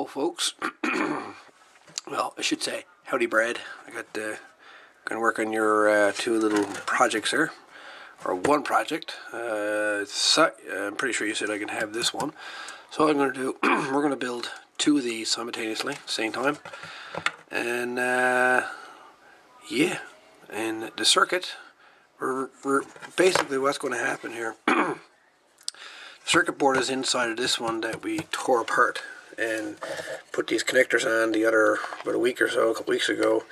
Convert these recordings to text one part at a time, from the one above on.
Hello folks. Well, I should say howdy Brad. I got gonna work on your two little projects here, or one project. I'm pretty sure you said I can have this one, so what I'm gonna do, we're gonna build two of these simultaneously, same time, and yeah, and the circuit, we're basically what's going to happen here. The circuit board is inside of this one that we tore apart and put these connectors on the other about a week or so, a couple weeks ago.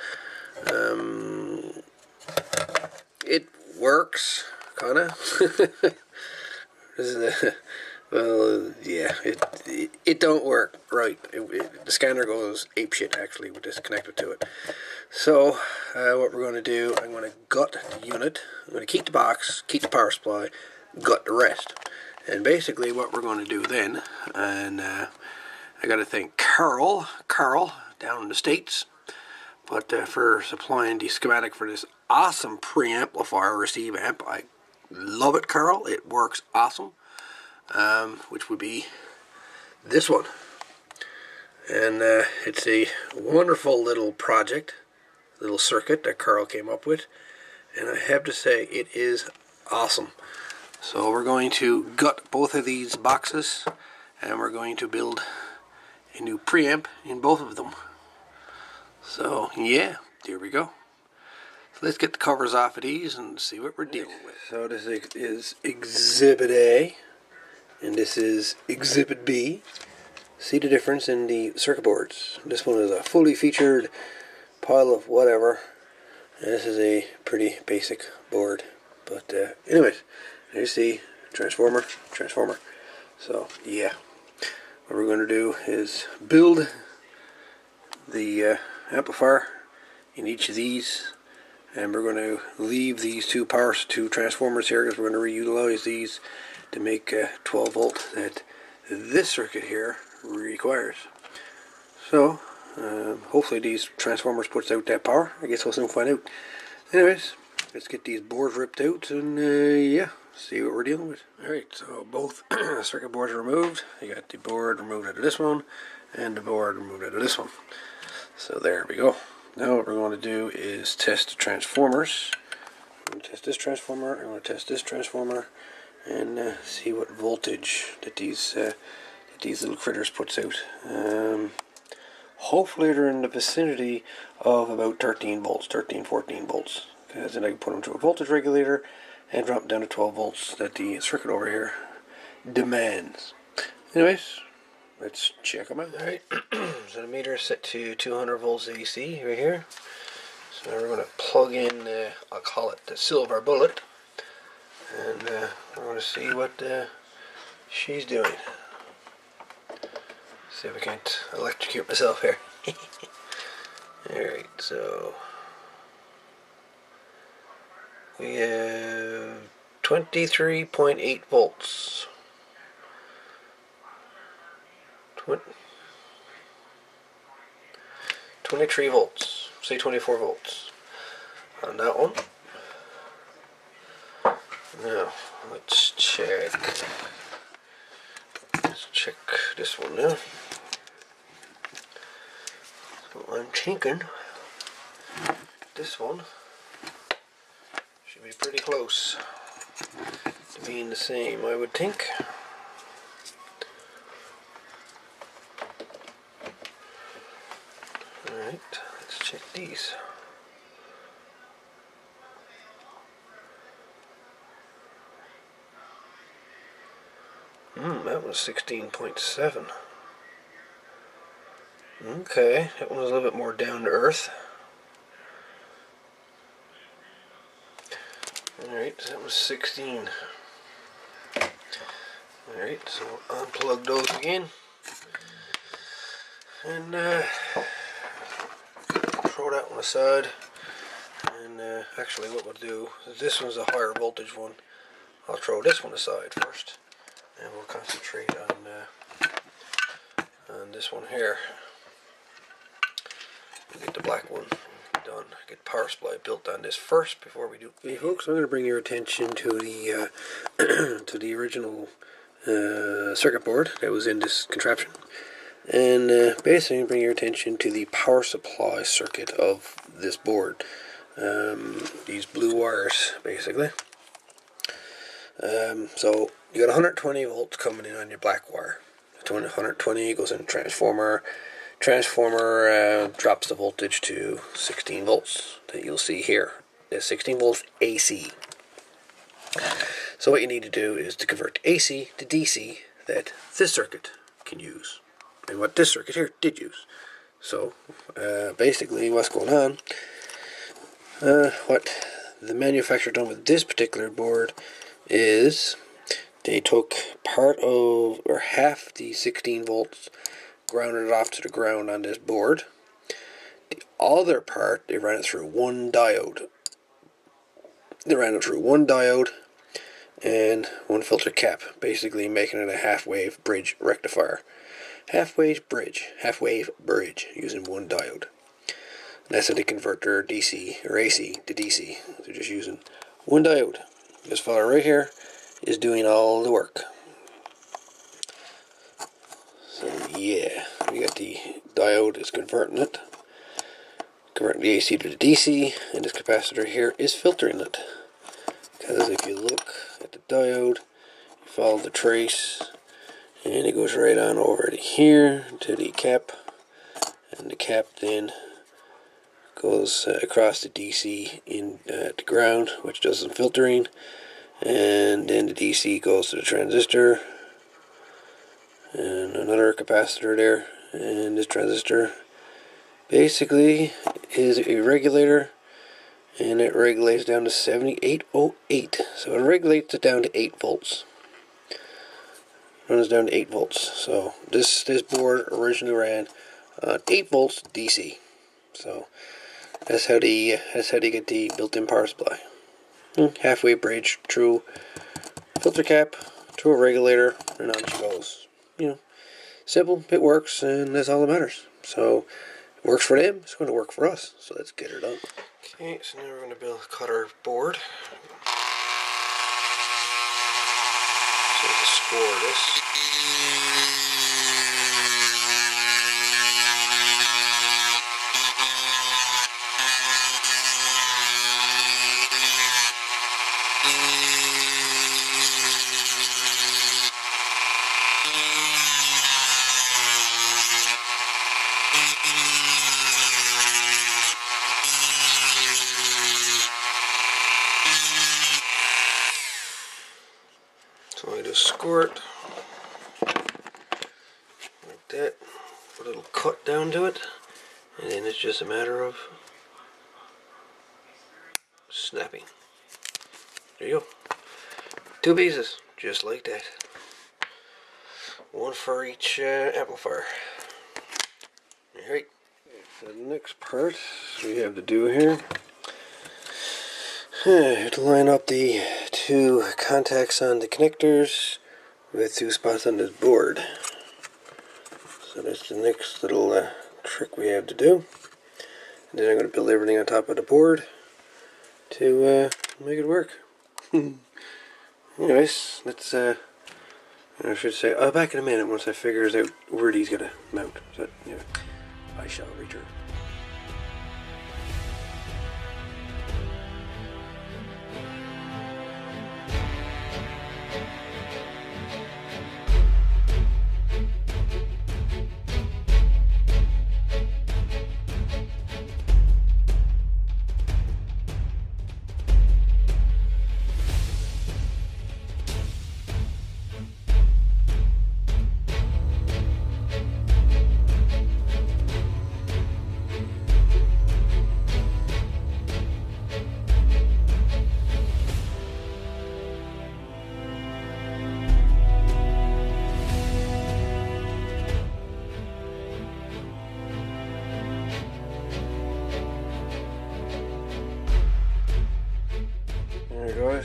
It works, kinda. Well, yeah, it don't work right. The scanner goes apeshit actually with this connected to it. So what we're going to do, I'm going to gut the unit. I'm going to keep the box, keep the power supply, gut the rest. And basically what we're going to do then, and I got to thank Carl down in the States, but for supplying the schematic for this awesome preamplifier receive amp. I love it, Carl. It works awesome. Which would be this one. And it's a wonderful little project, little circuit that Carl came up with. And I have to say, it is awesome. So we're going to gut both of these boxes, and we're going to build a new preamp in both of them. So yeah, there we go. So let's get the covers off of these and see what we're dealing with. So this is Exhibit A, and this is Exhibit B. See the difference in the circuit boards. This one is a fully featured pile of whatever, and this is a pretty basic board. But anyways, you see transformer. So yeah, what we're going to do is build the amplifier in each of these, and we're going to leave these two transformers here because we're going to reutilize these to make 12 volt that this circuit here requires. So hopefully these transformers puts out that power. I guess we'll soon find out. Anyways, let's get these boards ripped out and yeah, see what we're dealing with. Alright, so both circuit boards are removed. You got the board removed out of this one and the board removed out of this one. So there we go. Now what we're going to do is test the transformers. I'm going to test this transformer, I'm going to test this transformer, and see what voltage that these little critters puts out. Hopefully they're in the vicinity of about 13 volts, 14 volts. Because then I can put them to a voltage regulator and drop them down to 12 volts that the circuit over here demands. Anyways, let's check them out. Alright, so the meter is set to 200 volts AC right here. So now we're going to plug in, I'll call it the silver bullet. And we're going to see what she's doing. See if I can't electrocute myself here. Alright, so we have 23.8 volts. 23 volts. Say 24 volts on that one. Now, let's check this one now. So I'm thinking this one should be pretty close to being the same, I would think. Alright, let's check these. That was 16.7. Okay, that one was a little bit more down to earth. Alright, so that was 16. Alright, so we'll unplug those again. And throw that one aside. And actually what we'll do, this one's a higher voltage one. I'll throw this one aside first. And we'll concentrate on this one here. We'll get the black one done. Get the power supply built on this first before we do. Hey folks, I'm going to bring your attention to the to the original circuit board that was in this contraption. And basically bring your attention to the power supply circuit of this board. These blue wires, basically. So you got 120 volts coming in on your black wire. 120 goes in the transformer. Transformer drops the voltage to 16 volts that you'll see here. It's 16 volts AC. So what you need to do is to convert AC to DC that this circuit can use, and what this circuit here did use. So basically what's going on, what the manufacturer done with this particular board is they took part of, or half the 16 volts, grounded it off to the ground on this board. The other part, they ran it through one diode. And one filter cap, basically making it a half-wave bridge rectifier. Half-wave bridge, using one diode. And that's how they convert their DC, or AC to DC. They're just using one diode. This fella right here is doing all the work. So yeah, we got the diode is converting it. Converting the AC to the DC, and this capacitor here is filtering it. Because if you look at the diode, you follow the trace, and it goes right on over to here to the cap, and the cap then goes across the DC in the ground, which does some filtering, and then the DC goes to the transistor, and another capacitor there, and this transistor basically is a regulator. And it regulates down to 7808. So it regulates it down to 8 volts. Runs down to 8 volts. So this board originally ran 8 volts DC. So that's how they get the built-in power supply. Halfway bridge, true filter cap, to a regulator, and on she goes. You know, simple, it works, and that's all that matters. So it works for them, it's going to work for us. So let's get her done. Okay, so now we're going to cut our board. So to score this. So I just score it like that, put a little cut down to it, and then it's just a matter of snapping. There you go. 2 pieces, just like that. One for each amplifier. Alright, so the next part we have to do here, to line up the 2 contacts on the connectors with 2 spots on this board. So that's the next little trick we have to do. And then I'm going to build everything on top of the board to make it work. Anyways, let's I should say, I'll back in a minute once I figure out where these gonna mount. So, yeah, I shall return.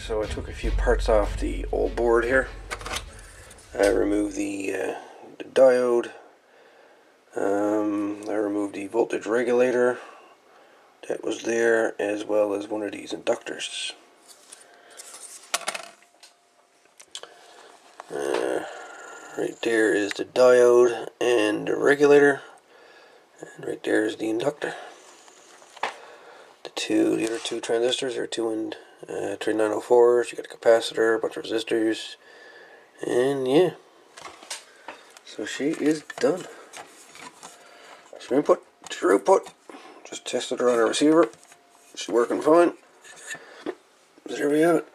So I took a few parts off the old board here. I removed the diode. I removed the voltage regulator that was there, as well as one of these inductors. Right there is the diode and the regulator, and right there is the inductor. The other two transistors are 2N3904s. You got a capacitor, a bunch of resistors, and yeah. So she is done. That's your input, that's your output. Just tested her on a receiver. She's working fine. So there we have it.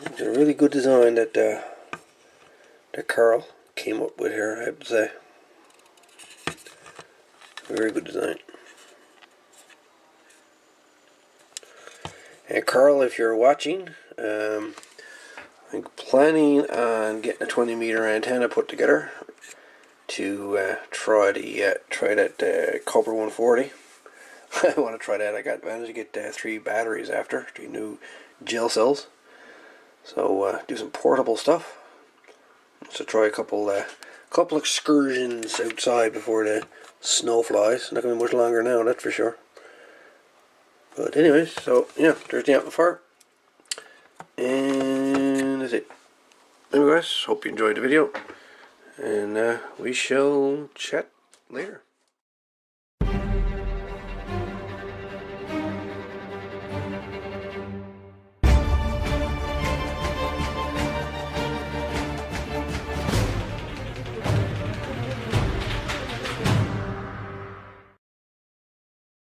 It's a really good design that Carl came up with here, I have to say. Very good design. And Carl, if you're watching, I'm planning on getting a 20-meter antenna put together to try that Cobra 140. I want to try that. I managed to get 3 batteries after 3 new gel cells. So do some portable stuff. So try a couple excursions outside before the snow flies. Not going to be much longer now, that's for sure. But anyways, so yeah, there's the amplifier. And that's it. Anyway guys, hope you enjoyed the video. And we shall chat later.